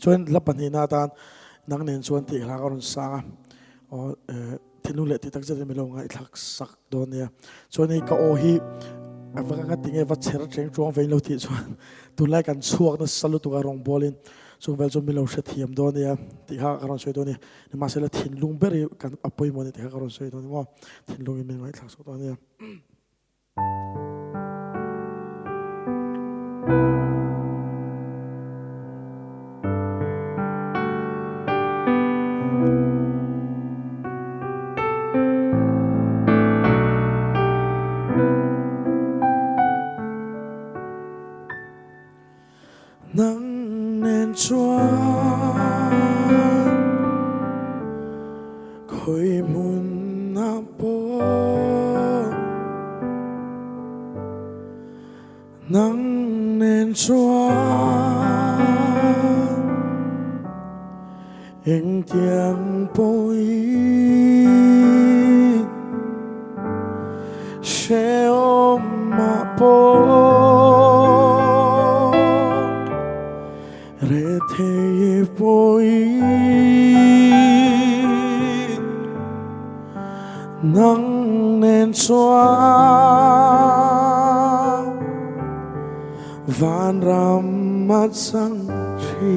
ส่วนลับปัญหาตานนังเน้นส่วนที่หลักอรุณสางที่นู่นแหละที่ตั้งใจจะไม่ลงไอ้หลักสักโดนเนี่ยส่วนนี้ก็โอฮีว่ากันติงวัดเชอร์เจงจวงเวลาที่ส่วนตัวแรกกันช่วงนั้นสรุปตัวการองบอลินส่วนเวลจนไม่ลงเสียทีมโดนเนี่ยที่หาการอนสวยโดนเนี่ยในมาเสร็จทิ้งลุงเบอร์กันอภัยมันที่หาการอนสวยโดนว่าทิ้งลุงยังไม่ไหวหลักสุดโดนเนี่ยนังเน้นชัวคอยมุนนับโบนังเน้นชัวเอ็งเตียงปอยเชอมมาโปเรเทปอยนังเน้นชัววานรำมัดสังชี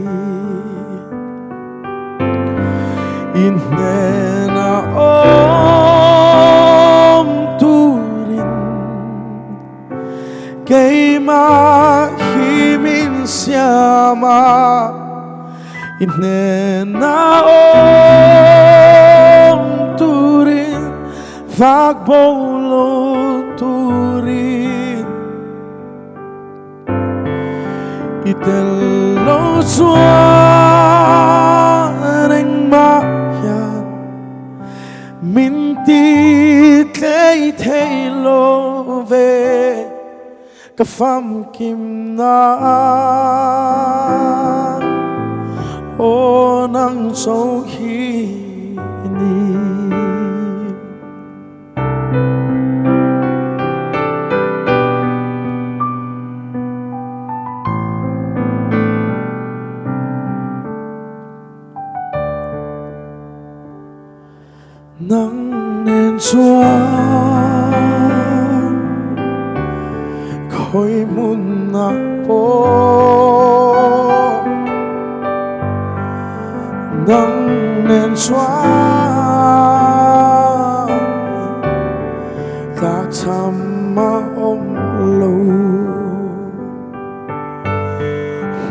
อินเนนาอมตูรินเกมาฮิมินเซียมาอินเนนาอมตูรินฝากโบโลตูรินอิเตลโลสวาเรงมามินติเทเทโลเวกฟัมกิมนาโอนังโซฮีนีนังเน้นชัวคอยมุนนักโปนังเน้นชัวจากทำมาอมลู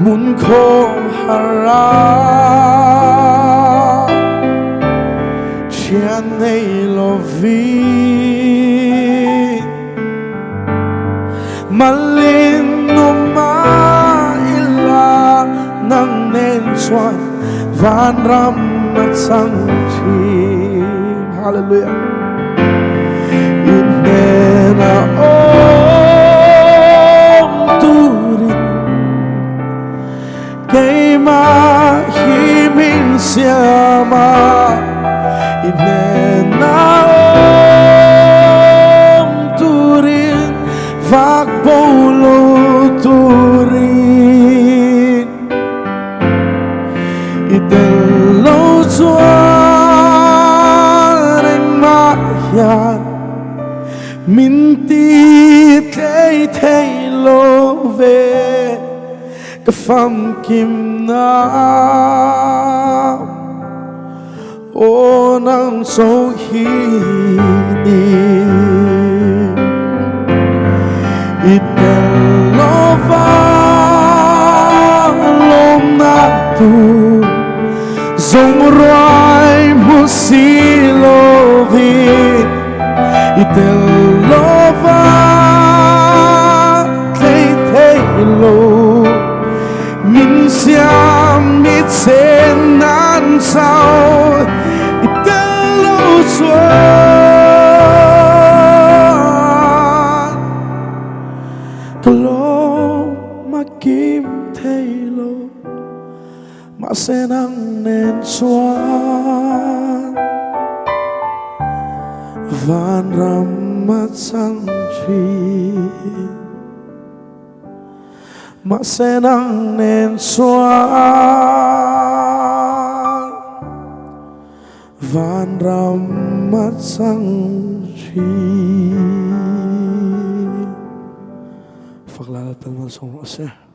มุนโคฮาราnei lovi malino maila nang nen chuan van ram mat sang chi hallelujah inena om turin keima himin siama inena om turin vak bolo turin idelo tuaren mahyan minti tei tei love kafam kim naโอ้นังโซฮีนีอิเตโลวาลมนักตูทรงรายมุสีโลวีอิเตโลวาเทเทโลมินเซียมิเซนันเศร้ากลมมากิมเทโลมาเสนังเนนสวาวานรำมัดสังชี masenang nen suan van ramat sang chi faklalat palmal song ase